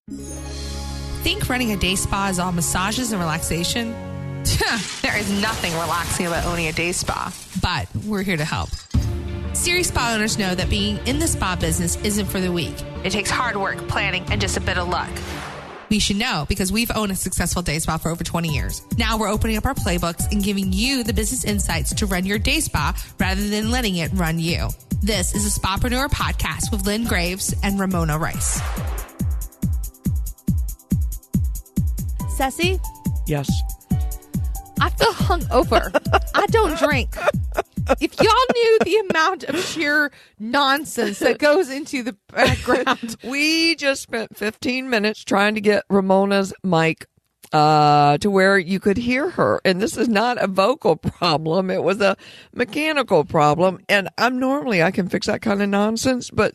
Think running a day spa is all massages and relaxation? There is nothing relaxing about owning a day spa, but we're here to help. Serious spa owners know that being in the spa business isn't for the weak. It takes hard work, planning, and just a bit of luck. We should know because we've owned a successful day spa for over 20 years. Now we're opening up our playbooks and giving you the business insights to run your day spa rather than letting it run you. This is a Spapreneur podcast with Lynn Graves and Ramona Rice. Ceci? Yes. I feel hungover. I don't drink. If y'all knew the amount of sheer nonsense that goes into the background. We just spent 15 minutes trying to get Ramona's mic to where you could hear her. And this is not a vocal problem. It was a mechanical problem. And I can fix that kind of nonsense, but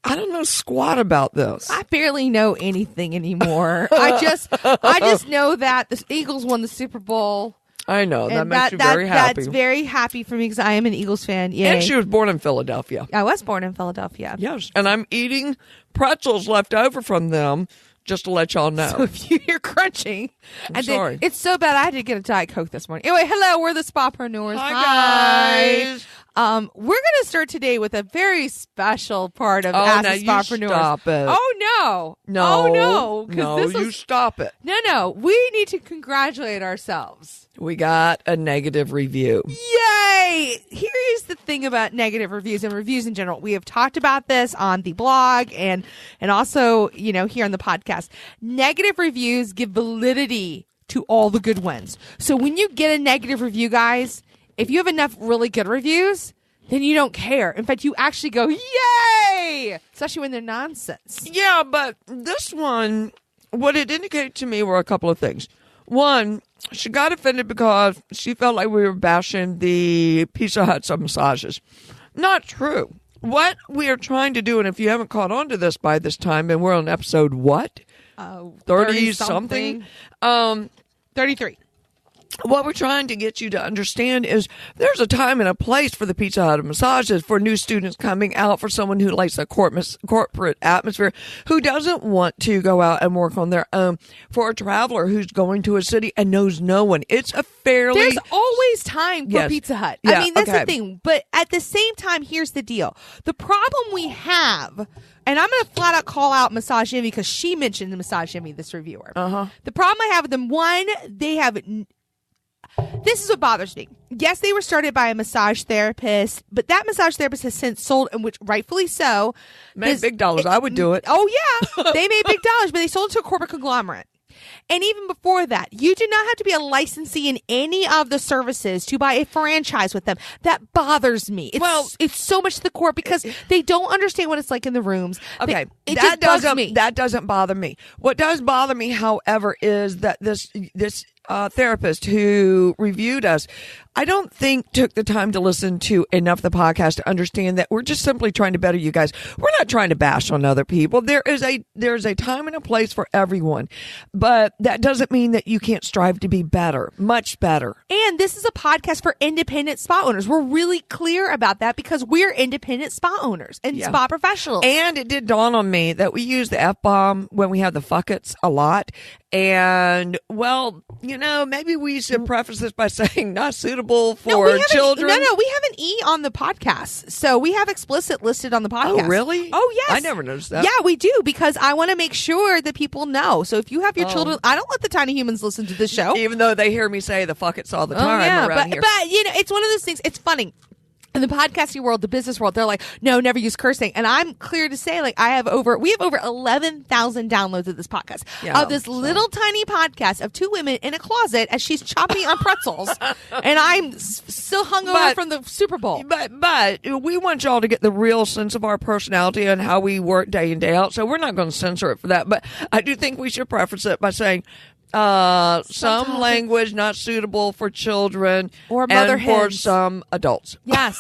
I don't know squat about this. I barely know anything anymore. I just know that the Eagles won the Super Bowl. I know. That makes you very happy. That's very happy for me because I am an Eagles fan. Yay. And she was born in Philadelphia. I was born in Philadelphia. Yes. And I'm eating pretzels left over from them, just to let y'all know. So if you hear crunching, I'm sorry. It's so bad I had to get a Diet Coke this morning. Anyway, hello, we're the Spapreneurs. Hi, guys. We're going to start today with a very special part of Ask the Spapreneurs. Stop it. Oh, no. No. Oh, no. No, you stop it. No. We need to congratulate ourselves. We got a negative review. Yay! Here is the thing about negative reviews and reviews in general. We have talked about this on the blog and also, here on the podcast. Negative reviews give validity to all the good ones. So when you get a negative review, guys, if you have enough really good reviews, then you don't care. In fact, you actually go, yay! Especially when they're nonsense. Yeah, but this one, what it indicated to me were a couple of things. One, she got offended because she felt like we were bashing the Pizza Huts of massages. Not true. What we are trying to do, and if you haven't caught on to this by this time, and we're on episode what? 30-something? 33. What we're trying to get you to understand is there's a time and a place for the Pizza Hut of massages, for new students coming out, for someone who likes a corporate atmosphere, who doesn't want to go out and work on their own, for a traveler who's going to a city and knows no one. It's a fairly... There's always time for Pizza Hut. Yeah, I mean, that's the thing. But at the same time, here's the deal. The problem we have... And I'm going to flat out call out Massage Envy because she mentioned the Massage Envy, this reviewer. The problem I have with them, one, they have... This is what bothers me. Yes, they were started by a massage therapist, but that massage therapist has since sold, and which rightfully so. Made big dollars. I would do it. Oh, yeah. They made big dollars, but they sold it to a corporate conglomerate. And even before that, you do not have to be a licensee in any of the services to buy a franchise with them. That bothers me. It's so much to the core because they don't understand what it's like in the rooms. Okay, That doesn't bother me. What does bother me, however, is that this therapist who reviewed us, I don't think took the time to listen to enough of the podcast to understand that we're just simply trying to better you guys. We're not trying to bash on other people. There's a time and a place for everyone, but that doesn't mean that you can't strive to be better, much better. And this is a podcast for independent spa owners. We're really clear about that because we're independent spa owners and spa professionals. And it did dawn on me that we use the F-bomb when we have the fuckets a lot. And, well, maybe we should preface this by saying not suitable for children. We have an E on the podcast. So we have explicit listed on the podcast. Oh, really? Oh, yes. I never noticed that. Yeah, we do because I want to make sure that people know. So if you have your children, I don't let the tiny humans listen to this show. Even though they hear me say the fuckets all the time around here. But, it's one of those things. It's funny. In the podcasting world, the business world, they're like, no, never use cursing. And I'm clear to say, we have over 11,000 downloads of this podcast. Of this little tiny podcast of two women in a closet as she's chopping on pretzels. And I'm still hungover from the Super Bowl. But we want y'all to get the real sense of our personality and how we work day in, day out. So we're not going to censor it for that. But I do think we should preface it by saying, some language not suitable for children or mother and for some adults. Yes,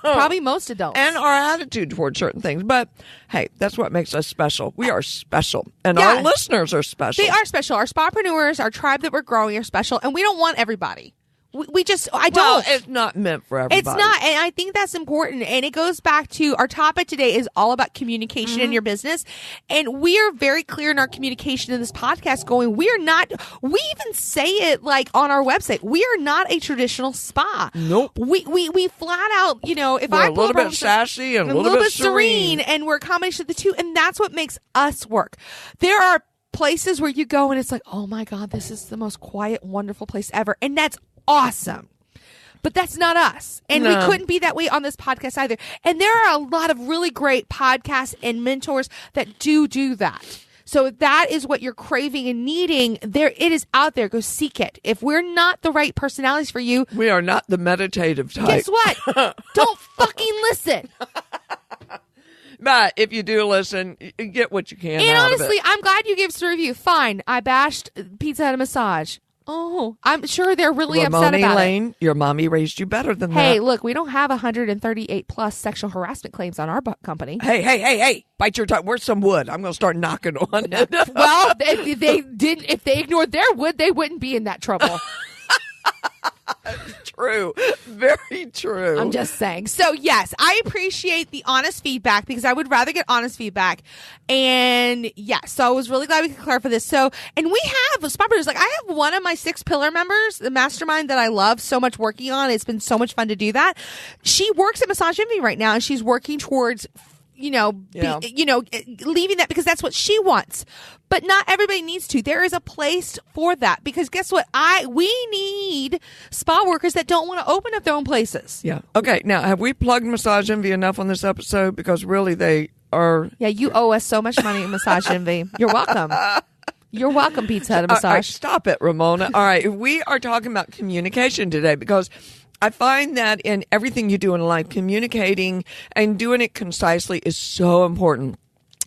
probably most adults. And our attitude toward certain things. But hey, that's what makes us special. We are special, and our listeners are special. They are special. Our spapreneurs, our tribe that we're growing, are special, and we don't want everybody. I don't. It's not meant for everybody. It's not. And I think that's important. And it goes back to our topic today is all about communication in your business. And we are very clear in our communication in this podcast going, we even say it like on our website. We are not a traditional spa. Nope. We flat out, if we're I a little bit sassy and a little bit serene. And we're a combination of the two. And that's what makes us work. There are places where you go and it's like, oh my God, this is the most quiet, wonderful place ever. And that's awesome. But that's not us. And we couldn't be that way on this podcast either. And there are a lot of really great podcasts and mentors that do that. So if that is what you're craving and needing, it is out there. Go seek it. If we're not the right personalities for you, we are not the meditative type. Guess what? Don't fucking listen. But if you do listen, you get what you can. And out honestly, of it. I'm glad you gave us a review. Fine. I bashed Pizza Hut massage. Oh, I'm sure they're really upset about Lane, it. Your mommy raised you better than that. Hey, look, we don't have 138 plus sexual harassment claims on our company. Hey, bite your tongue. Where's some wood? I'm going to start knocking on it. Well, if they ignored their wood, they wouldn't be in that trouble. True. Very true. I'm just saying. So, yes, I appreciate the honest feedback because I would rather get honest feedback. And, so I was really glad we could clarify this. So, and we have Spot Brothers. Like, I have one of my 6 pillar members, the mastermind that I love so much working on. It's been so much fun to do that. She works at Massage Envy right now, and she's working towards leaving that because that's what she wants. But not everybody needs to. There is a place for that because guess what? We need spa workers that don't want to open up their own places. Yeah. Okay. Now, have we plugged Massage Envy enough on this episode? Because really they are. Yeah, you owe us so much money at Massage Envy. You're welcome. You're welcome, Pizza Hut Massage. All right, stop it, Ramona. All right. We are talking about communication today because I find that in everything you do in life, communicating and doing it concisely is so important.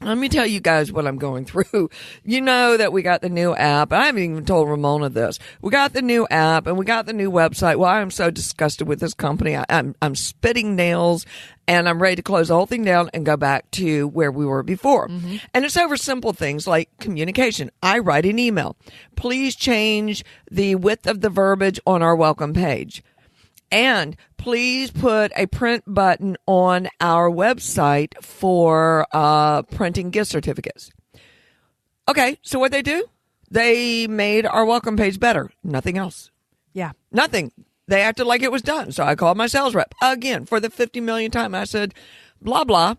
Let me tell you guys what I'm going through. You know that we got the new app. I haven't even told Ramona this. We got the new app and we got the new website. Well, I'm so disgusted with this company. I'm spitting nails and I'm ready to close the whole thing down and go back to where we were before. Mm-hmm. And it's over simple things like communication. I write an email. Please change the width of the verbiage on our welcome page. And please put a print button on our website for printing gift certificates. Okay, so what they do? They made our welcome page better. Nothing else. Yeah. Nothing. They acted like it was done. So I called my sales rep again for the 50 millionth time. I said, blah, blah.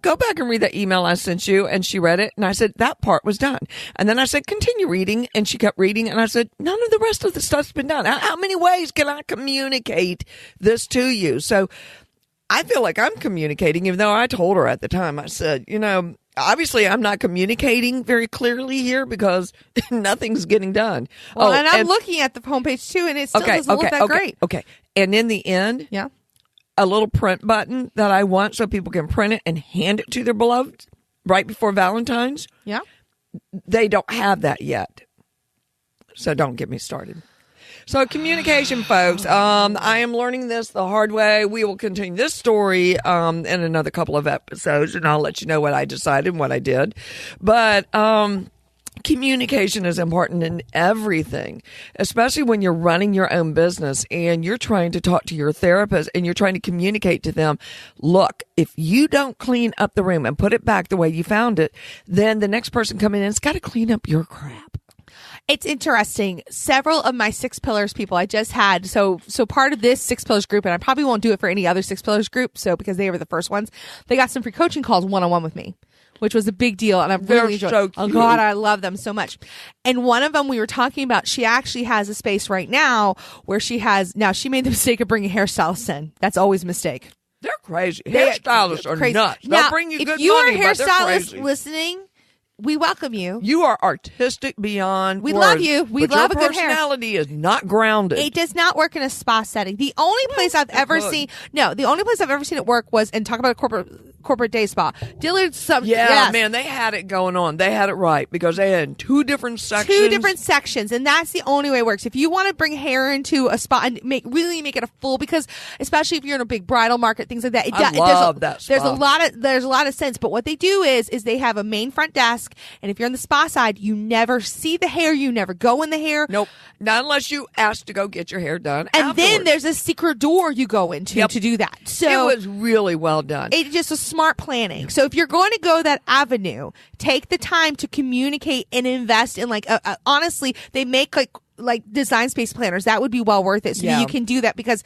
Go back and read that email I sent you. And she read it. And I said, that part was done. And then I said, continue reading. And she kept reading. And I said, none of the rest of the stuff's been done. How many ways can I communicate this to you? So I feel like I'm communicating, even though I told her at the time, I said, obviously I'm not communicating very clearly here because nothing's getting done. Well, and I'm looking at the homepage too, and it still doesn't look that great. Okay. And in the end, a little print button that I want so people can print it and hand it to their beloved right before Valentine's. Yeah. They don't have that yet. So don't get me started. So communication, folks, I am learning this the hard way. We will continue this story in another couple of episodes, and I'll let you know what I decided and what I did. But communication is important in everything, especially when you're running your own business and you're trying to talk to your therapist and you're trying to communicate to them, look, if you don't clean up the room and put it back the way you found it, then the next person coming in has got to clean up your crap. It's interesting. Several of my 6 pillars people I just had. So part of this 6 pillars group, and I probably won't do it for any other 6 pillars group. So because they were the first ones, they got some free coaching calls one-on-one with me, which was a big deal. And I've really enjoyed it. Oh God, I love them so much. And one of them we were talking about, she actually has a space right now where she made the mistake of bringing hairstylists in. That's always a mistake. They're crazy. Hairstylists are crazy. Nuts. Now, they'll bring you good if you money, are a hairstylist listening, we welcome you. You are artistic beyond We words, love you. We love a good hair. Your personality is not grounded. It does not work in a spa setting. The only place I've ever seen it work was, and talk about a corporate day spa. Dillard's man, they had it going on. They had it right because they had 2 different sections. And that's the only way it works. If you want to bring hair into a spa and make it a full, because especially if you're in a big bridal market, things like that, I love that spa. There's a lot of sense. But what they do is they have a main front desk. mask. And if you're on the spa side, you never see the hair. You never go in the hair. Nope. Not unless you ask to go get your hair done. And afterwards. then there's a secret door you go into to do that. So it was really well done. It's just a smart planning. So if you're going to go that avenue, take the time to communicate and invest in honestly, they make like design space planners. That would be well worth it. So you can do that because,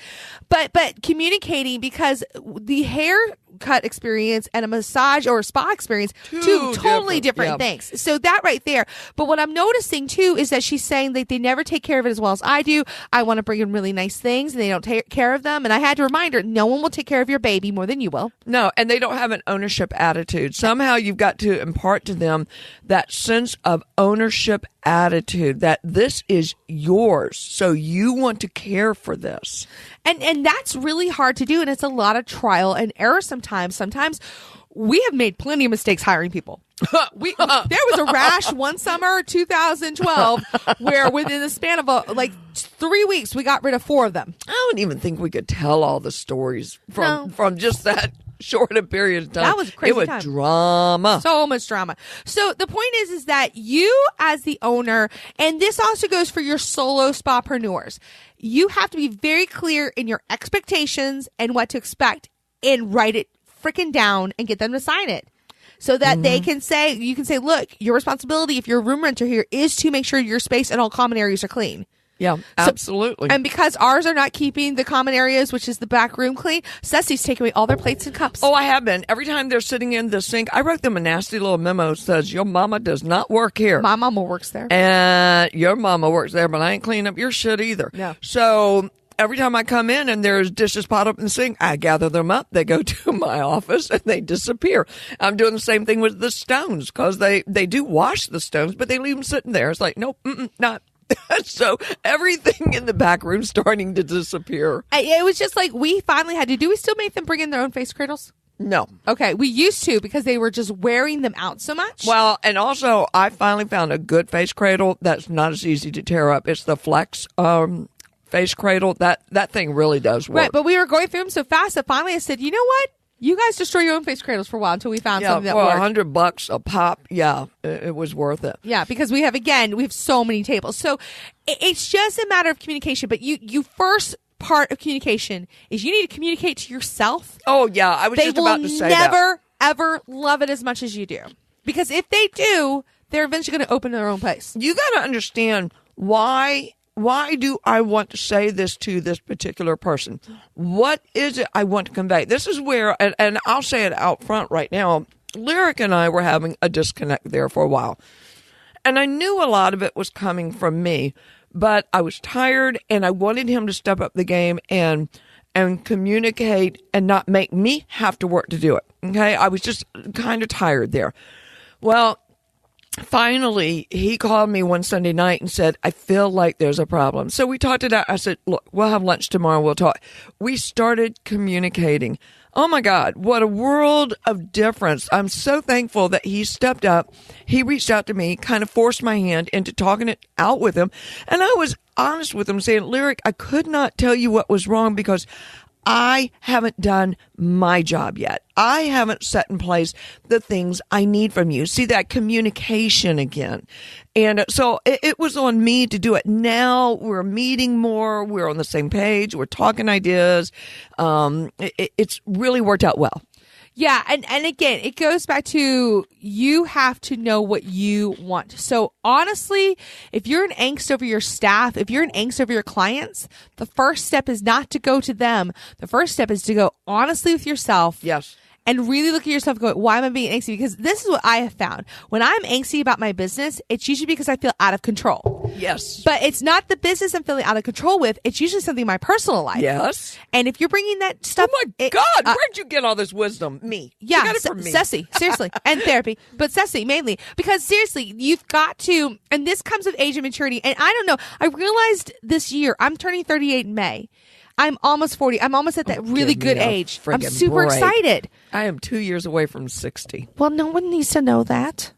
but communicating, because the haircut experience and a massage or a spa experience, two totally different things. So that right there. But what I'm noticing too is that she's saying that they never take care of it as well as I do. I want to bring in really nice things and they don't take care of them. And I had to remind her, no one will take care of your baby more than you will. No, and they don't have an ownership attitude. Somehow you've got to impart to them that sense of ownership attitude, that this is yours, so you want to care for this. And that's really hard to do, and it's a lot of trial and error sometimes. Sometimes we have made plenty of mistakes hiring people. There was a rash one summer, 2012, where within the span of 3 weeks, we got rid of 4 of them. I don't even think we could tell all the stories from just that short a period of time. That was crazy. It was drama. So much drama. So the point is that you as the owner, and this also goes for your solo spapreneurs, you have to be very clear in your expectations and what to expect and write it freaking down and get them to sign it. So that you can say, look, your responsibility if you're a room renter here is to make sure your space and all common areas are clean. Yeah, absolutely. And because ours are not keeping the common areas, which is the back room, clean, Ceci's taking away all their plates and cups. Oh, I have been. Every time they're sitting in the sink, I wrote them a nasty little memo that says, your mama does not work here. My mama works there. And your mama works there, but I ain't cleaning up your shit either. Yeah. So every time I come in and there's dishes piled up in the sink, I gather them up. They go to my office and they disappear. I'm doing the same thing with the stones because they do wash the stones, but they leave them sitting there. It's like, nope, not. So everything in the back room starting to disappear. It was just like we finally had to do. We still make them bring in their own face cradles? No. Okay, we used to because they were just wearing them out so much. Well, and also I finally found a good face cradle that's not as easy to tear up. It's the Flex face cradle. That thing really does work. Right, but we were going through them so fast that finally I said, you know what? You guys destroy your own face cradles for a while until we found something that worked. $100 a pop. Yeah, it was worth it. Yeah, because we have so many tables. So it's just a matter of communication. But you first part of communication is you need to communicate to yourself. Oh, yeah. I was just about to say that. They will never, ever love it as much as you do. Because if they do, they're eventually going to open their own place. You got to understand why do I want to say this to this particular person? What is it I want to convey? This is where, and I'll say it out front right now, Lyric and I were having a disconnect there for a while. And I knew a lot of it was coming from me, but I was tired and I wanted him to step up the game and communicate and not make me have to work to do it. Okay? I was just kind of tired there. Well, finally, he called me one Sunday night and said, I feel like there's a problem. So we talked it out. I said, look, we'll have lunch tomorrow. We'll talk. We started communicating. Oh, my God, what a world of difference. I'm so thankful that he stepped up. He reached out to me, kind of forced my hand into talking it out with him. And I was honest with him, saying, Lyric, I could not tell you what was wrong because I haven't done my job yet. I haven't set in place the things I need from you. See that communication again. And so it was on me to do it. Now we're meeting more. We're on the same page. We're talking ideas. It's really worked out well. Yeah, and again, it goes back to you have to know what you want. So honestly, if you're in angst over your staff, if you're in angst over your clients, the first step is not to go to them. The first step is to go honestly with yourself. Yes. And really look at yourself and go, why am I being angsty? Because this is what I have found. When I'm angsty about my business, it's usually because I feel out of control. Yes. But it's not the business I'm feeling out of control with. It's usually something in my personal life. Yes. And if you're bringing that stuff. Oh, my God. Where'd you get all this wisdom? Me. Yeah. You got it from me. Ceci, seriously. And therapy. But Ceci, mainly. Because seriously, you've got to, and this comes with age and maturity. And I don't know. I realized this year, I'm turning 38 in May. I'm almost 40. I'm almost at that really good age. I'm super excited. I am 2 years away from 60. Well, no one needs to know that.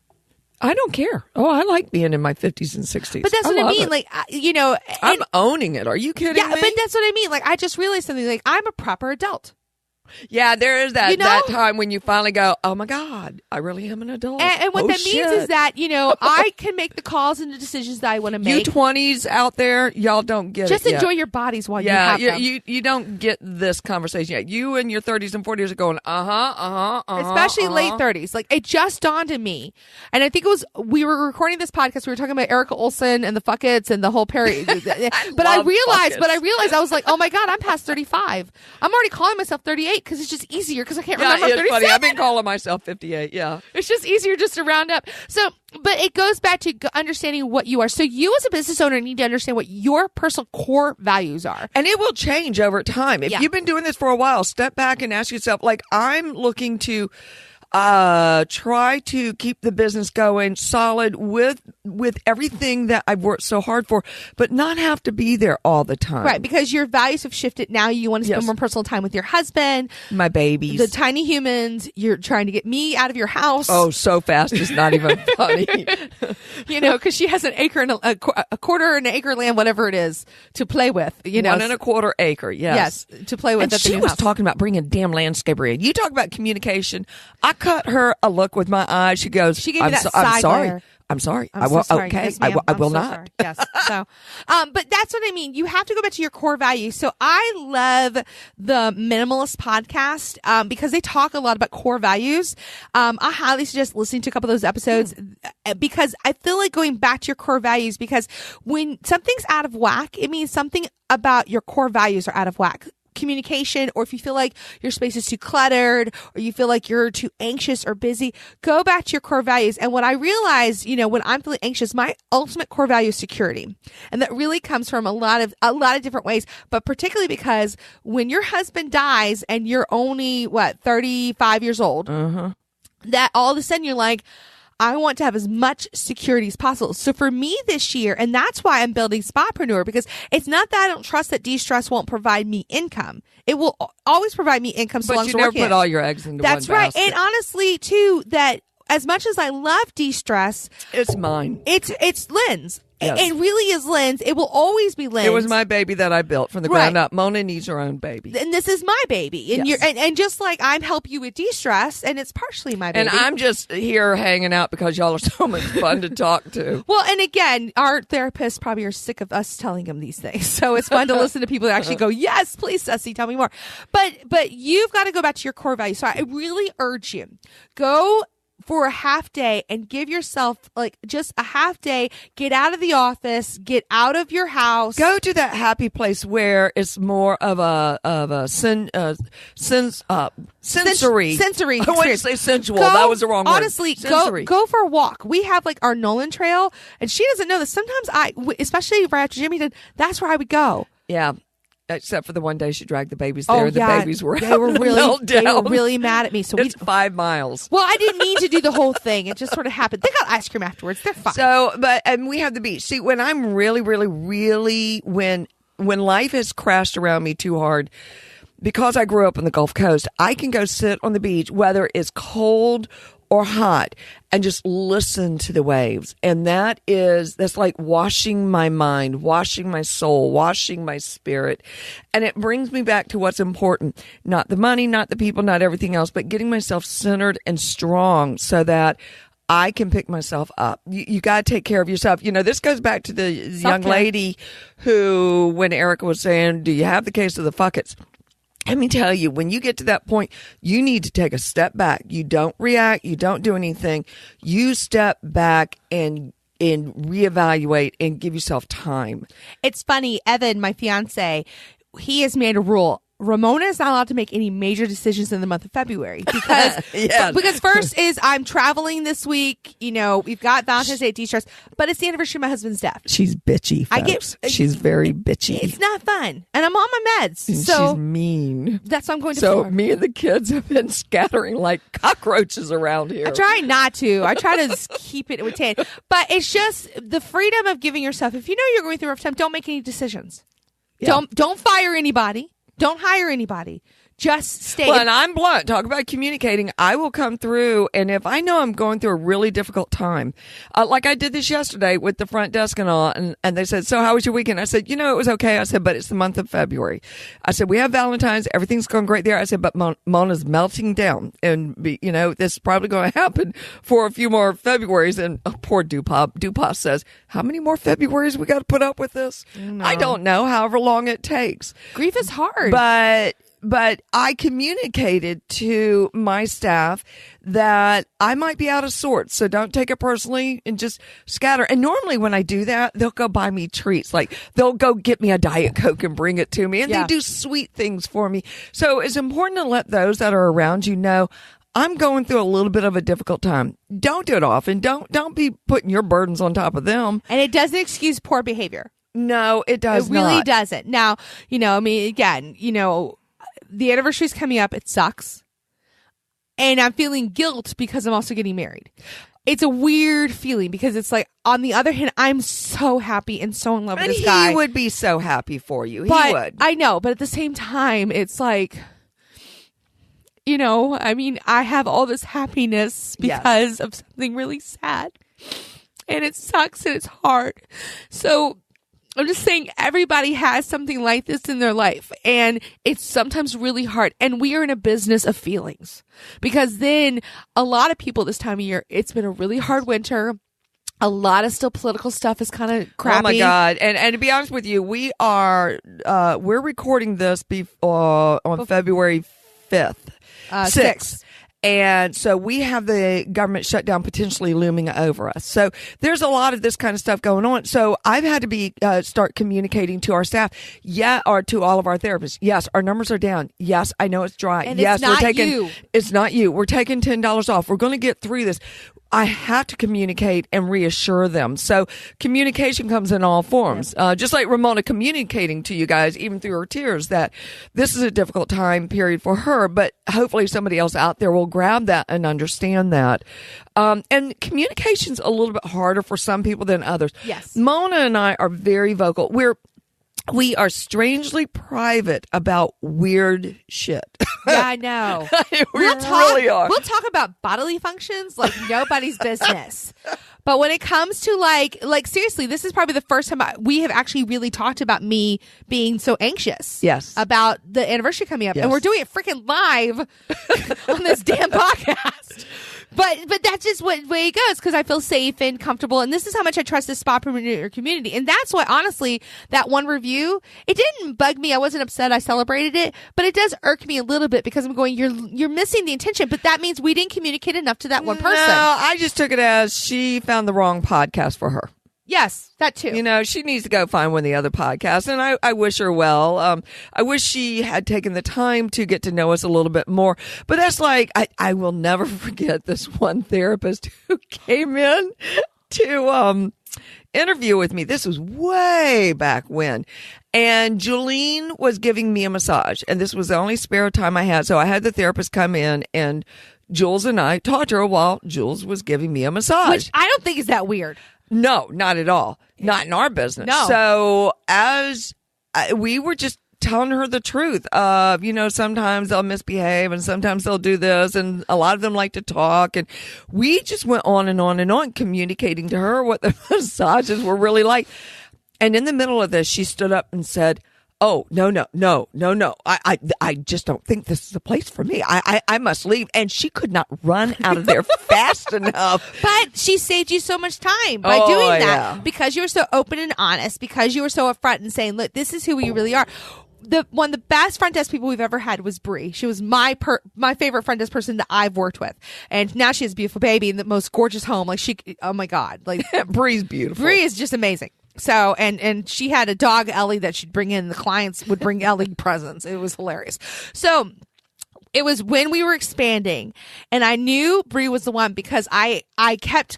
I don't care. Oh, I like being in my 50s and 60s. But that's what I mean. It. Like, you know. I'm owning it. Are you kidding me? Yeah, but that's what I mean. Like, I just realized something. Like, I'm a proper adult. Yeah, there is that You know? that time when you finally go, oh my God, I really am an adult. And what that means is that, I can make the calls and the decisions that I want to make. You 20s out there, y'all don't get Just it yet. enjoy your bodies while you have them. You don't get this conversation yet. You in your 30s and 40s are going, Especially late 30s. Like, it just dawned on me. And I think we were recording this podcast. We were talking about Erica Olson and the Fuckets and the whole Perry. But I realized, I was like, oh my God, I'm past 35. I'm already calling myself 38 because it's just easier because I can't remember. It's 37. funny. I've been calling myself 58. Yeah. It's just easier just to round up. So, but it goes back to understanding what you are. So you as a business owner need to understand what your personal core values are. And it will change over time. If you've been doing this for a while, step back and ask yourself, like, I'm looking to try to keep the business going solid with everything that I've worked so hard for, but not have to be there all the time. Right, because your values have shifted. Now you want to spend more personal time with your husband, my babies, the tiny humans. You're trying to get me out of your house. Oh, so fast it's not even funny. Because she has an acre and a quarter and an acre land, whatever it is, to play with. 1.25 acre. Yes, to play with. And she was talking about bringing a damn landscaper in. You talk about communication. I cut her a look with my eyes. She goes, she gave me that I'm sorry. glare. I'm sorry. I'm so sorry. Okay. Yes, I will so not. Sorry. Yes. So, but that's what I mean. You have to go back to your core values. So I love the Minimalist podcast, because they talk a lot about core values. I highly suggest listening to a couple of those episodes because I feel like going back to your core values, because when something's out of whack, it means something about your core values are out of whack. Communication, or if you feel like your space is too cluttered, or you feel like you're too anxious or busy, go back to your core values. And what I realize, when I'm feeling anxious, my ultimate core value is security. And that really comes from a lot of different ways, but particularly because when your husband dies and you're only 35 years old, that all of a sudden you're like, I want to have as much security as possible. So for me this year, and that's why I'm building Spapreneur, because it's not that I don't trust that de-stress won't provide me income. It will always provide me income so long as you never put all your eggs into one basket. That's right. And honestly, too, that as much as I love de-stress, it's mine. It's Lynn's. Yes. It really is Lynn's. It will always be Lynn's. It was my baby that I built from the ground up. Mona needs her own baby. And this is my baby. And and just like I'm help you with de-stress, and it's partially my baby. And I'm just here hanging out because y'all are so much fun to talk to. Well, and again, our therapists probably are sick of us telling them these things. So it's fun to listen to people that actually go, yes, please, Ceci, tell me more. But you've got to go back to your core values. So I really urge you, go for a half day and give yourself just a half day. Get out of the office, get out of your house. Go to that happy place where it's more of a sensory. Sensory. I want to say sensual. That was the wrong word. Honestly, go for a walk. We have our Nolan Trail, and she doesn't know this. Sometimes especially right after Jimmy did, that's where I would go. Yeah. Except for the one day she dragged the babies there. The babies were really mad at me. So it's 5 miles. Well, I didn't mean to do the whole thing. It just sort of happened. They got ice cream afterwards. They're fine. So, and we have the beach. See, when I'm really, really, really, when life has crashed around me too hard, because I grew up on the Gulf Coast, I can go sit on the beach, whether it's cold or hot, and just listen to the waves. And that's like washing my mind, washing my soul, washing my spirit. And it brings me back to what's important. Not the money, not the people, not everything else, but getting myself centered and strong so that I can pick myself up. You got to take care of yourself. This goes back to the young lady who, when Erica was saying, do you have the case of the fuckets? Let me tell you, when you get to that point, you need to take a step back. You don't react. You don't do anything. You step back and reevaluate and give yourself time. It's funny. Evan, my fiance, he has made a rule. Ramona is not allowed to make any major decisions in the month of February because because first is I'm traveling this week. We've got Valentine's Day de-stress, but it's the anniversary of my husband's death. She's bitchy, folks. She's very bitchy. It's not fun, and I'm on my meds. And so she's mean. That's what I'm going to. So me and the kids have been scattering like cockroaches around here. I try not to. I try to keep it retained, but it's just the freedom of giving yourself. If you know you're going through a rough time, don't make any decisions. Yeah. Don't fire anybody. Don't hire anybody. Just stay. Well, and I'm blunt. Talk about communicating. I will come through, and if I know I'm going through a really difficult time, like I did this yesterday with the front desk and all, and they said, so how was your weekend? I said, it was okay. I said, but it's the month of February. I said, we have Valentine's. Everything's going great there. I said, but Mona's melting down, and, this is probably going to happen for a few more Februarys. And poor Dupas says, how many more Februarys we got to put up with this? No. I don't know, however long it takes. Grief is hard. But I communicated to my staff that I might be out of sorts, so don't take it personally and just scatter. And normally when I do that, they'll go buy me treats. Like they'll go get me a Diet Coke and bring it to me, and they do sweet things for me. So it's important to let those that are around you know, I'm going through a little bit of a difficult time. Don't do it often. Don't be putting your burdens on top of them. And it doesn't excuse poor behavior. No, it does not. It really doesn't. Now, again, the anniversary's coming up. It sucks. And I'm feeling guilt because I'm also getting married. It's a weird feeling because it's like, on the other hand, I'm so happy and so in love with this guy. He would be so happy for you. He would. I know. But at the same time, it's like, I have all this happiness because of something really sad. And it sucks and it's hard. So I'm just saying everybody has something like this in their life, and it's sometimes really hard. And we are in a business of feelings because then a lot of people this time of year, it's been a really hard winter. A lot of still political stuff is kind of crappy. Oh my God. And to be honest with you, we're recording this on February 5th. 6th. And so we have the government shutdown potentially looming over us. So there's a lot of this kind of stuff going on. So I've had to start communicating to our staff, or to all of our therapists. Yes, our numbers are down. Yes, I know it's dry. And yes, it's not we're taking. You. It's not you. We're taking $10 off. We're going to get through this. I have to communicate and reassure them. So communication comes in all forms. Just like Ramona communicating to you guys, even through her tears, that this is a difficult time period for her, but hopefully somebody else out there will grab that and understand that. And communication's a little bit harder for some people than others. Yes. Mona and I are very vocal. We are strangely private about weird shit. Yeah, I know. really are. We'll talk about bodily functions like nobody's business. But when it comes to like seriously, this is probably the first time we have actually really talked about me being so anxious. Yes. About the anniversary coming up. Yes. And we're doing it freaking live on this damn podcast. But that's just what way it goes because I feel safe and comfortable. And this is how much I trust this spa community. And that's why, honestly, that one review, it didn't bug me. I wasn't upset. I celebrated it. But it does irk me a little bit because I'm going, you're missing the intention. But that means we didn't communicate enough to that one person. No, I just took it as she found the wrong podcast for her. Yes, that too. She needs to go find one of the other podcasts, and I wish her well. I wish she had taken the time to get to know us a little bit more. But that's like, I will never forget this one therapist who came in to interview with me. This was way back when. And Julene was giving me a massage, and this was the only spare time I had. So I had the therapist come in, and Jules and I talked to her while Jules was giving me a massage. Which I don't think is that weird. No, not at all. Not in our business. No. So as we were just telling her the truth of, sometimes they'll misbehave and sometimes they'll do this, and a lot of them like to talk. And we just went on and on and on communicating to her what the massages were really like. And in the middle of this, she stood up and said, "Oh, no. I just don't think this is a place for me. I must leave." And she could not run out of there fast enough. But she saved you so much time by doing that because you were so open and honest, because you were so upfront and saying, look, this is who you really are. One of the best front desk people we've ever had was Bree. She was my favorite front desk person that I've worked with. And now she has a beautiful baby in the most gorgeous home. Oh my God. Like Bree's beautiful. Bree is just amazing. So, and she had a dog, Ellie, that she'd bring in. The clients would bring Ellie presents. It was hilarious. So it was when we were expanding, and I knew Bree was the one because I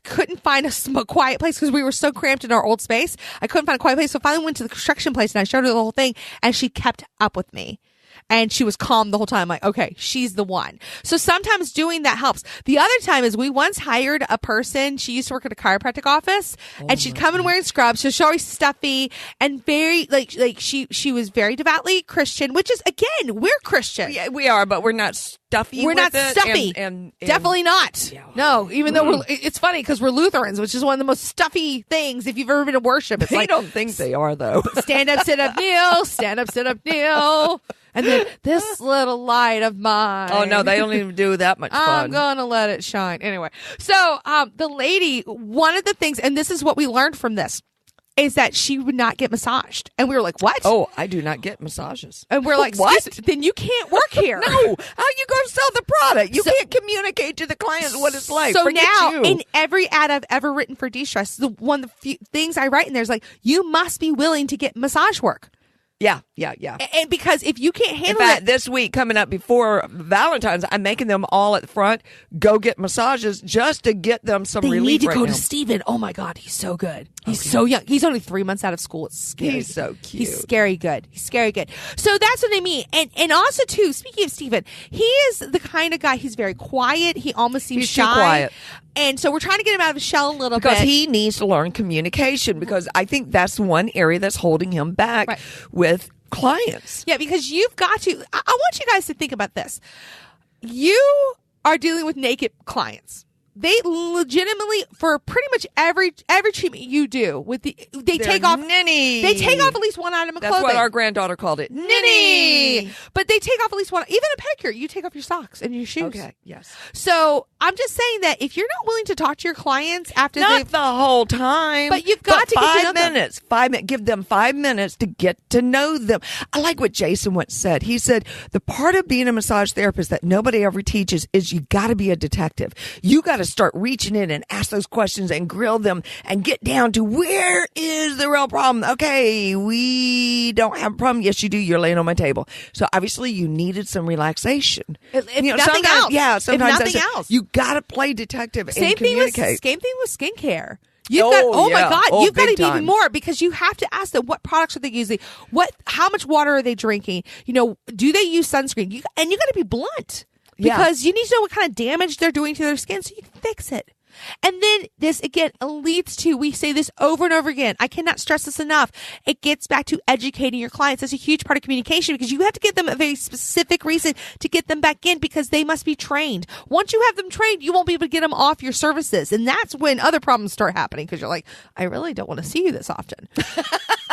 couldn't find a quiet place because we were so cramped in our old space. I couldn't find a quiet place. So I finally went to the construction place and I showed her the whole thing, and she kept up with me. and she was calm the whole time. Like, okay, she's the one. So sometimes doing that helps. The other time is we once hired a person. She used to work at a chiropractic office, and she'd come in wearing scrubs. So she's always stuffy and very like she was very devoutly Christian, which is, again, we're Christian. Yeah, we are, but we're not stuffy. We're not with it, stuffy. and Definitely not. Yeah. No, even though it's funny because we're Lutherans, which is one of the most stuffy things. If you've ever been to worship, it's I don't think they are, though. stand up, sit up, kneel, stand up, sit up, kneel. And then this little light of mine. Oh, no, they don't even do that much fun. I'm going to let it shine. Anyway, so the lady, one of the things, and this is what we learned from this, is that she would not get massaged. And we were like, what? Oh, I do not get massages. And we're like, what? Then you can't work here. No. How are you going to sell the product? You can't communicate to the clients what it's like. So Forget now, you. in every ad I've ever written for De-Stress, one of the few things I write in there is like, you must be willing to get massage work. Yeah. And because if you can't handle In fact, it, this week coming up before Valentine's, I'm making them all at the front go get massages just to get them some they relief need to right go now. to Steven. Oh my God, he's so good. He's so young. He's only 3 months out of school. It's scary. He's so cute. He's scary good. He's scary good. So that's what I mean. And also too, speaking of Steven, he is the kind of guy, he's very quiet. He almost seems He's shy. too quiet. And so we're trying to get him out of his shell a little Because bit. he needs to learn communication, because I think that's one area that's holding him back Right. with clients. Yeah, because you've got to, I want you guys to think about this. You are dealing with naked clients. They legitimately, for pretty much every treatment you do, they They're take off ninny. They take off at least one item of That's clothing. what our granddaughter called it. ninny. But they take off at least one. Even a pedicure, you take off your socks and your shoes. Okay. Yes. So I'm just saying that if you're not willing to talk to your clients after Not they've the whole time. But you've got to get to know 5 them. minutes. 5 minutes. Give them 5 minutes to get to know them. I like what Jason once said. He said, the part of being a massage therapist that nobody ever teaches is you got to be a detective. You got to start reaching in and ask those questions and grill them and get down to where is the real problem. Okay, we don't have a problem. Yes, you do. You're laying on my table. So obviously you needed some relaxation. If nothing sometimes, else. Yeah, sometimes If nothing that's it. else. You got to play detective Same and communicate. thing with skincare. You've got, Oh, my yeah. God, Oh, you've got to big be even time. more, because you have to ask them what products are they using, how much water are they drinking, do they use sunscreen? And you got to be blunt, Yeah. because you need to know what kind of damage they're doing to their skin so you can fix it. And then this again leads to, we say this over and over again, I cannot stress this enough. It gets back to educating your clients. That's a huge part of communication, because you have to give them a very specific reason to get them back in, because they must be trained. Once you have them trained, you won't be able to get them off your services. And that's when other problems start happening, because you're like, I really don't want to see you this often. But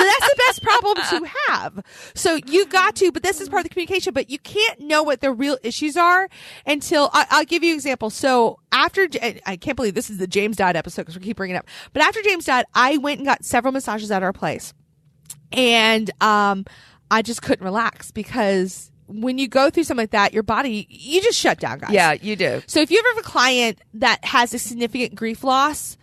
that's the best problem to have. So you got to, but this is part of the communication, but you can't know what their real issues are until, I'll give you an example. So after, I can't believe this is the James Dodd episode because we keep bringing it up, but after James Dodd, I went and got several massages at our place, and I just couldn't relax, because when you go through something like that, your body, you just shut down, guys. Yeah, you do. So if you ever have a client that has a significant grief loss,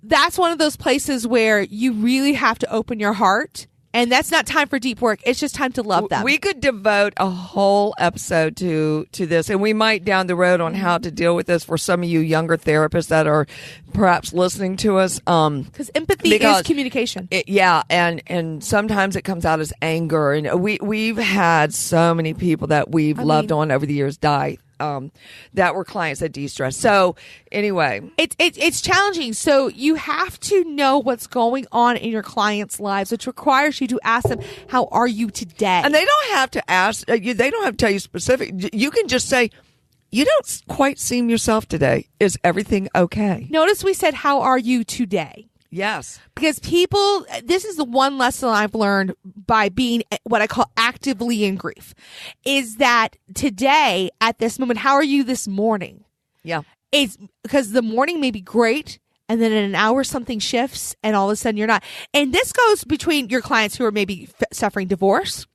that's one of those places where you really have to open your heart. And that's not time for deep work. It's just time to love them. We could devote a whole episode to this, and we might down the road on how to deal with this for some of you younger therapists that are perhaps listening to us. Because empathy is communication. And sometimes it comes out as anger, and we've had so many people that we've loved on over the years die. That were clients at De-Stress. So anyway, it's challenging. So you have to know what's going on in your clients' lives, which requires you to ask them, "How are you today?" And they don't have to ask. They don't have to tell you specific. You can just say, "You don't quite seem yourself today. Is everything okay?" Notice we said, "How are you today?" Yes. Because this is the one lesson I've learned by being what I call actively in grief, is that today, at this moment, how are you this morning? Yeah. It's because the morning may be great, and then in an hour something shifts, and all of a sudden you're not. And this goes between your clients who are maybe suffering divorce,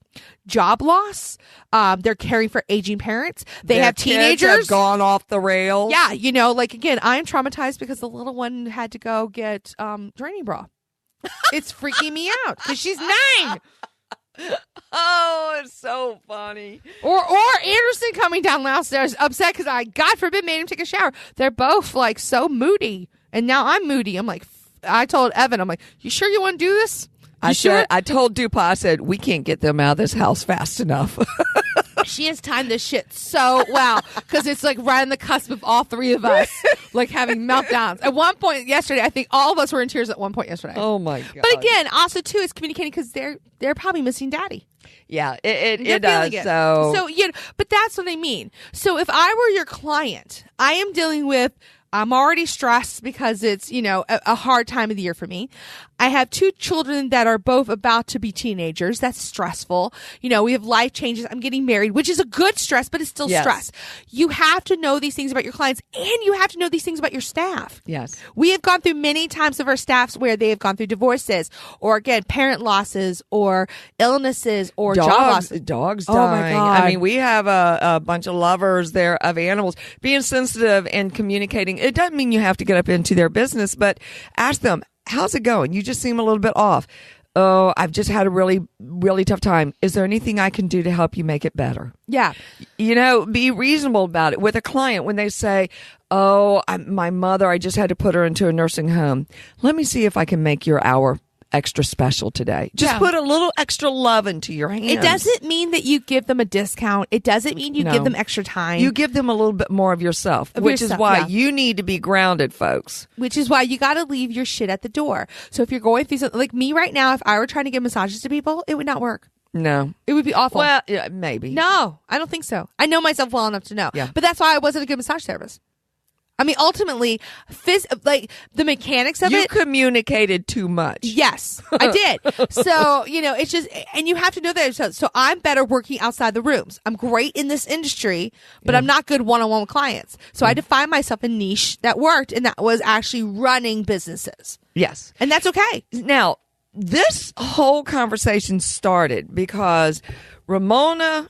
job loss, they're caring for aging parents, they have teenagers kids have gone off the rails. Yeah, again, I'm traumatized because the little one had to go get draining bra. It's freaking me out because she's 9. Oh, it's so funny. Or Anderson coming down downstairs upset because I, God forbid, made him take a shower. They're both like so moody, and now I'm moody. I'm like, I told Evan, I'm like, you sure you want to do this? I told Dupa, I said, we can't get them out of this house fast enough. She has timed this shit so well because it's like right on the cusp of all three of us like having meltdowns. At one point yesterday, I think all of us were in tears at one point yesterday. Oh my God. But again, also too, it's communicating because they're probably missing daddy. Yeah, it does. So but that's what I mean. So if I were your client, I am dealing with, I'm already stressed because it's, a hard time of the year for me. I have 2 children that are both about to be teenagers. That's stressful. We have life changes. I'm getting married, which is a good stress, but it's still stress. You have to know these things about your clients, and you have to know these things about your staff. Yes. We have gone through many times of our staffs where they have gone through divorces or, again, parent losses or illnesses or job losses. Dogs dying. Oh, my God. I mean, we have a bunch of lovers there of animals. Being sensitive and communicating, it doesn't mean you have to get up into their business, but ask them, how's it going? You just seem a little bit off. Oh, I've just had a really, really tough time. Is there anything I can do to help you make it better? Yeah. Be reasonable about it. With a client, when they say, oh, my mother, I just had to put her into a nursing home. Let me see if I can make your hour extra special today. Just put a little extra love into your hands. It doesn't mean that you give them a discount. It doesn't mean you give them extra time. You give them a little bit more of yourself, which is why you need to be grounded, folks. Which is why you got to leave your shit at the door. So if you're going through something like me right now, if I were trying to give massages to people, it would not work. No. It would be awful. Well, yeah, maybe. No, I don't think so. I know myself well enough to know. Yeah. But that's why I wasn't a good massage therapist. I mean, ultimately, the mechanics of it. You communicated too much. Yes, I did. So, it's just, and you have to know that. So I'm better working outside the rooms. I'm great in this industry, but I'm not good one-on-one with clients. So I had to find myself a niche that worked, and that was actually running businesses. Yes. And that's okay. Now, this whole conversation started because Ramona,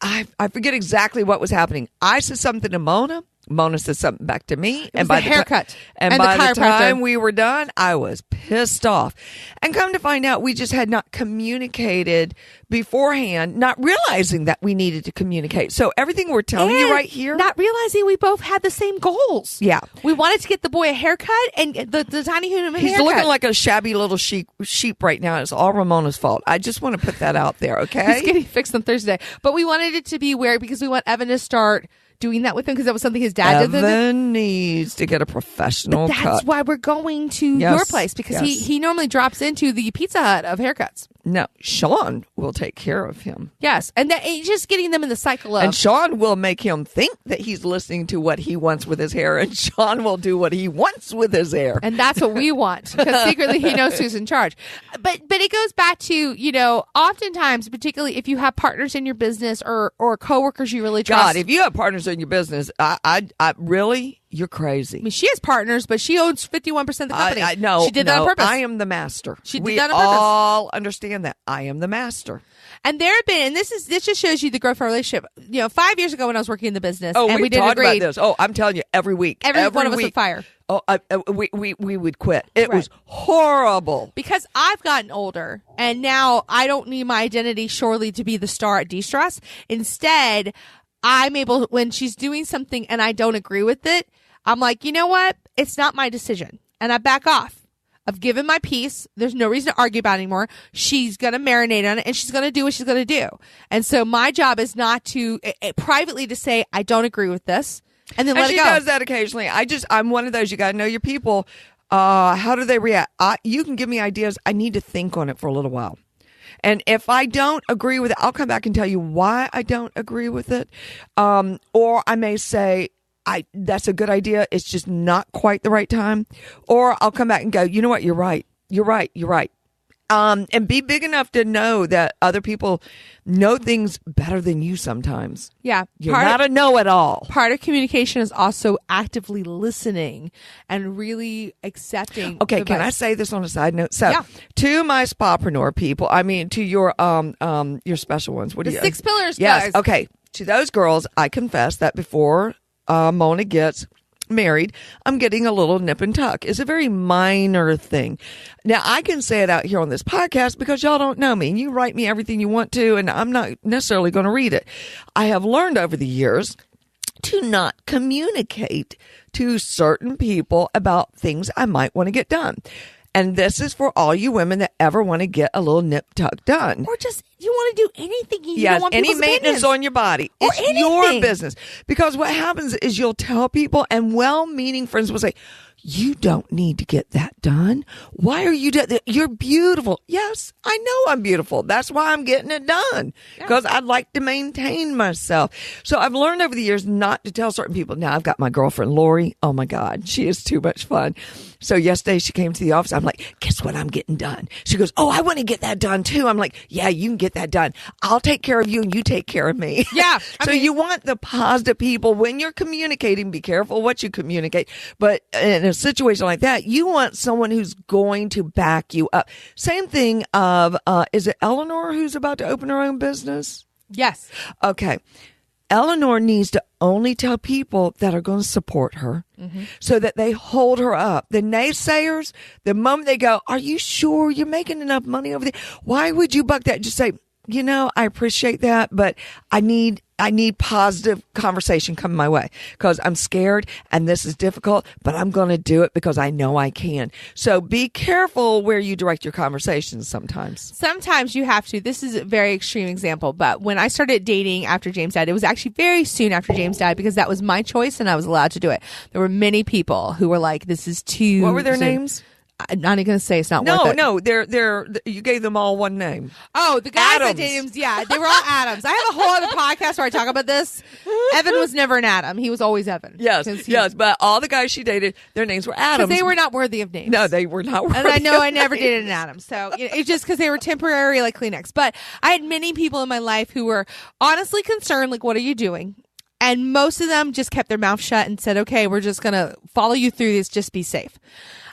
I forget exactly what was happening. I said something to Mona. Mona said something back to me. And by the haircut. And by the time we were done, I was pissed off. And come to find out, we just had not communicated beforehand, not realizing that we needed to communicate. So everything we're telling you right here. Not realizing we both had the same goals. Yeah. We wanted to get the boy a haircut and the tiny human He's haircut. looking like a shabby little sheep right now. It's all Ramona's fault. I just want to put that out there, okay? He's getting fixed on Thursday. But we wanted it to be weird because we want Evan to start doing that with him because that was something his dad did. Evan needs to get a professional cut. That's why we're going to your place because he normally drops into the Pizza Hut of haircuts. No, Sean will take care of him. Yes, and just getting them in the cycle of. And Sean will make him think that he's listening to what he wants with his hair, and Sean will do what he wants with his hair. And that's what we want because secretly he knows who's in charge. But it goes back to oftentimes, particularly if you have partners in your business or coworkers you really trust. God, if you have partners in your business, I really. You're crazy. I mean, she has partners, but she owns 51% of the company. No, she did that on purpose. I am the master. She did that on purpose. We all understand that. I am the master. And there have been, and this just shows you the growth of our relationship. 5 years ago when I was working in the business, and we didn't agree. About this. Oh, I'm telling you, every week, every one of us would fire. Oh, we would quit. It was horrible because I've gotten older, and now I don't need my identity surely to be the star at De-Stress. Instead, I'm able, when she's doing something and I don't agree with it, I'm like, you know what? It's not my decision. And I back off. I've given my piece. There's no reason to argue about it anymore. She's going to marinate on it and she's going to do what she's going to do. And so my job is not to privately to say, I don't agree with this. And then let it go. She does that occasionally. I'm one of those. You got to know your people. How do they react? You can give me ideas. I need to think on it for a little while. And if I don't agree with it, I'll come back and tell you why I don't agree with it. Or I may say, that's a good idea. It's just not quite the right time. Or I'll come back and go, you know what? You're right. You're right. You're right. And be big enough to know that other people know things better than you sometimes. Yeah. You're not a know-it-all. Part of communication is also actively listening and really accepting. Okay, can I say this on a side note? So, to my spapreneur people, to your special ones. What do you? 6 pillars, yes, guys. Okay. To those girls, I confess that before Mona gets married, I'm getting a little nip and tuck. It's a very minor thing. Now, I can say it out here on this podcast because y'all don't know me and you write me everything you want to, and I'm not necessarily going to read it. I have learned over the years to not communicate to certain people about things I might want to get done. And this is for all you women that ever want to get a little nip tuck done. Or just you want to do anything. You yes, don't want any people's maintenance opinions. on your body. Or It's anything. your business. Because what happens is you'll tell people, and well-meaning friends will say, you don't need to get that done. Why are you doing that? You're beautiful. Yes, I know I'm beautiful. That's why I'm getting it done. Because I'd like to maintain myself. So I've learned over the years not to tell certain people. Now I've got my girlfriend, Lori. Oh my God. She is too much fun. So yesterday she came to the office. I'm like, guess what I'm getting done? She goes, oh, I want to get that done too. I'm like, yeah, you can get that done. I'll take care of you and you take care of me. Yeah. So you want the positive people when you're communicating. Be careful what you communicate. But in a situation like that, you want someone who's going to back you up. Same thing of, is it Eleanor who's about to open her own business? Yes. Okay. Eleanor needs to only tell people that are going to support her so that they hold her up. The naysayers, the moment they go, are you sure you're making enough money over there? Why would you buck that? Just say, you know, I appreciate that, but I need positive conversation coming my way because I'm scared and this is difficult, but I'm going to do it because I know I can. So be careful where you direct your conversations sometimes. Sometimes you have to. This is a very extreme example, but when I started dating after James died, it was actually very soon after James died because that was my choice and I was allowed to do it. There were many people who were like, this is too What were their soon. names? I'm not even going to say it's not worth it. No, they're you gave them all one name. Oh, the guys Adams. that dated him, yeah, they were all Adams. I have a whole other podcast where I talk about this. Evan was never an Adam. He was always Evan. Yes, but all the guys she dated, their names were Adams. Because they were not worthy of names. No, they were not worthy. And I know of I never names. dated an Adam. So it's just because they were temporary like Kleenex. But I had many people in my life who were honestly concerned, like, what are you doing? And most of them just kept their mouth shut and said, okay, we're just going to follow you through this. Just be safe.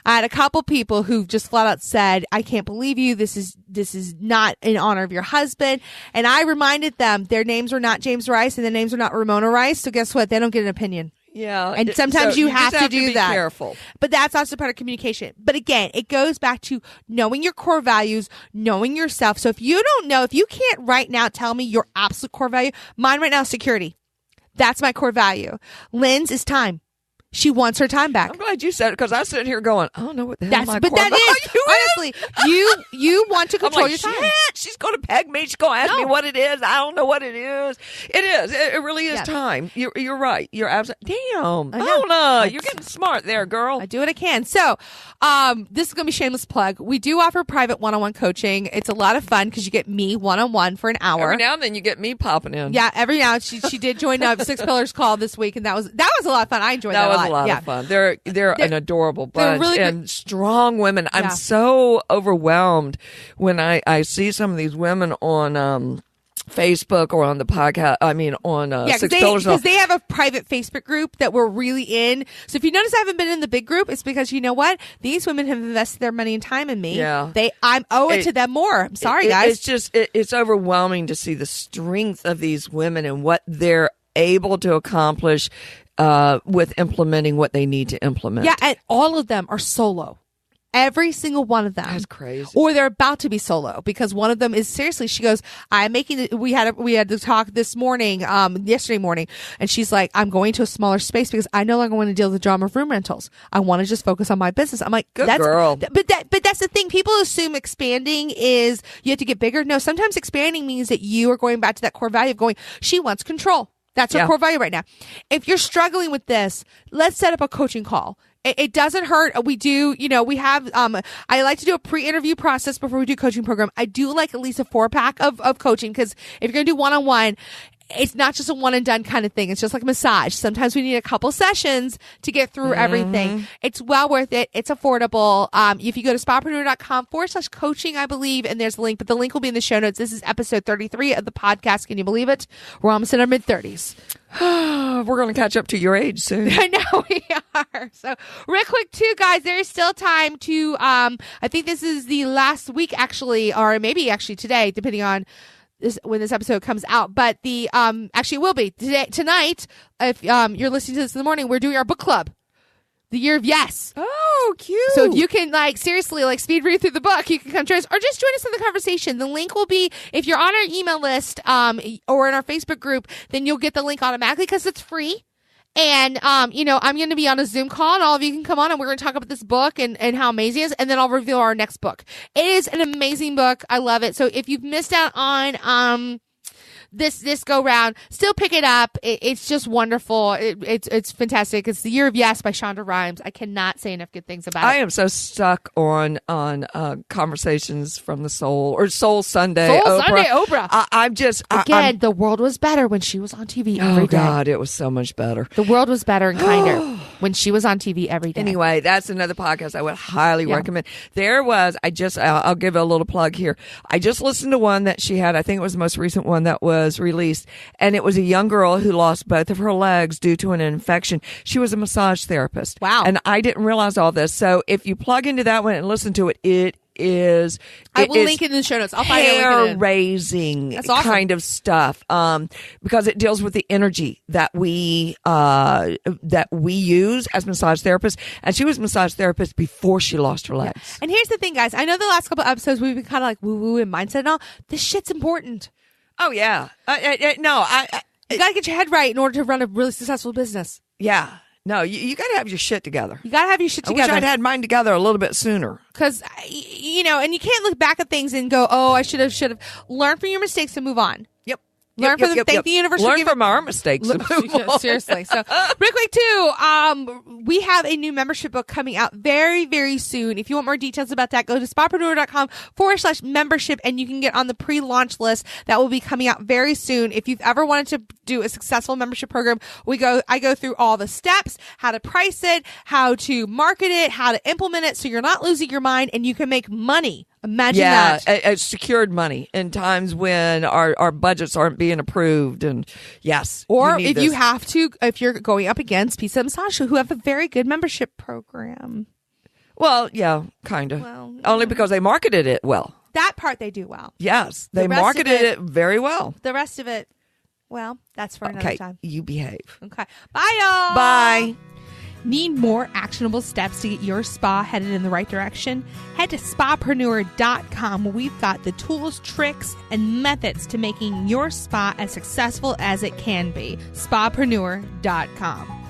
I had a couple people who just flat out said, I can't believe you. This is not in honor of your husband. And I reminded them their names were not James Rice and their names were not Ramona Rice. So guess what? They don't get an opinion. Yeah. And sometimes So you have just to do be that. Careful. But that's also part of communication. But again, it goes back to knowing your core values, knowing yourself. So if you don't know, if you can't right now tell me your absolute core value, mine right now is security. That's my core value. Lynn's is time. She wants her time back. I'm glad you said it because I was sitting here going, I don't know what the hell my but core that value is honestly, you want to I'm control like, your time. shit, she's going to peg me. She's going to ask me what it is. I don't know what it is. It is. It really is time. You're right. You're absolutely. Damn. I know. You're getting smart there, girl. I do what I can. So, this is going to be shameless plug. We do offer private one-on-one coaching. It's a lot of fun because you get me one-on-one for an hour. Every now and then you get me popping in. Yeah, every now she did join Six Pillars call this week, and that was a lot of fun. I enjoyed that a lot. That was a lot of fun. They're an adorable bunch really and strong women. I'm so overwhelmed when I see some of these women on Facebook or on the podcast. I mean, on Six Pillars. Because they have a private Facebook group that we're really in. So if you notice I haven't been in the big group, it's because you know what? These women have invested their money and time in me. Yeah. I owe it to them more. I'm sorry, guys. It's overwhelming to see the strength of these women and what they're able to accomplish with implementing what they need to implement. Yeah, and all of them are solo. Every single one of them. That's crazy. Or they're about to be solo because one of them is seriously, she goes, I'm making it. We had the talk this morning, yesterday morning, and she's like, I'm going to a smaller space because I no longer want to deal with the drama of room rentals. I want to just focus on my business. I'm like, good girl. But that's the thing. People assume expanding is you have to get bigger. No, sometimes expanding means that you are going back to that core value of going, she wants control. That's her core value right now. If you're struggling with this, let's set up a coaching call. It doesn't hurt. We do, we have, I like to do a pre-interview process before we do coaching program. I do like at least a 4-pack of coaching because if you're going to do one-on-one, it's not just a one and done kind of thing. It's just like a massage. Sometimes we need a couple sessions to get through everything. It's well worth it. It's affordable. If you go to spapreneur.com/coaching, I believe, and there's a link, but the link will be in the show notes. This is episode 33 of the podcast. Can you believe it? We're almost in our mid-30s. We're going to catch up to your age soon. I know we are. So real quick too, guys, there is still time to, I think this is the last week actually, or maybe actually today, depending on when this episode comes out, but the actually it will be tonight. If you're listening to this in the morning, we're doing our book club, The Year of Yes. Oh, cute! So if you can seriously speed read through the book, you can come join us or just join us in the conversation. The link will be if you're on our email list or in our Facebook group, then you'll get the link automatically because it's free. And, you know, I'm going to be on a Zoom call and all of you can come on and we're going to talk about this book and how amazing it is. And then I'll reveal our next book. It is an amazing book. I love it. So if you've missed out on, this go round, still pick it up. It's just wonderful. It's fantastic. It's The Year of Yes by Shonda Rhimes. I cannot say enough good things about it. I am so stuck on Conversations from the Soul or Soul Sunday. Oprah. I'm just again. The world was better when she was on TV every day. Oh God, it was so much better. The world was better and kinder when she was on TV every day. Anyway, that's another podcast I would highly recommend. There was I'll give a little plug here. I just listened to one that she had. I think it was the most recent one that was released, and it was a young girl who lost both of her legs due to an infection. She was a massage therapist. Wow. And I didn't realize all this. So if you plug into that one and listen to it, I will link it in the show notes. I'll find it. Hair-raising That's awesome. kind of stuff, because it deals with the energy that we use as massage therapists. And she was a massage therapist before she lost her legs. Yeah. And here's the thing, guys. I know the last couple episodes we've been kind of like woo-woo and mindset and all. This shit's important. Oh yeah, you got to get your head right in order to run a really successful business. Yeah. No, you got to have your shit together. You got to have your shit together. I wish I'd had mine together a little bit sooner. Because, you know, and you can't look back at things and go, oh, I should have. Learn from your mistakes and move on. Yep. Learn from them. Thank the universe. Learn from our mistakes. Seriously. So, real quick too, we have a new membership book coming out very, very soon. If you want more details about that, go to spapreneur.com/membership and you can get on the pre-launch list that will be coming out very soon. If you've ever wanted to do a successful membership program, I go through all the steps, how to price it, how to market it, how to implement it so you're not losing your mind and you can make money. Imagine that. Yeah, secured money in times when our budgets aren't being approved. And yes. Or if you're going up against Pizza Massage, who have a very good membership program. Well, yeah, kind of. Well, only because they marketed it well. That part they do well. Yes, they marketed it very well. The rest of it, well, that's for another time. You behave. Okay. Bye, y'all. Bye. Need more actionable steps to get your spa headed in the right direction? Head to spapreneur.com where we've got the tools, tricks, and methods to making your spa as successful as it can be. Spapreneur.com.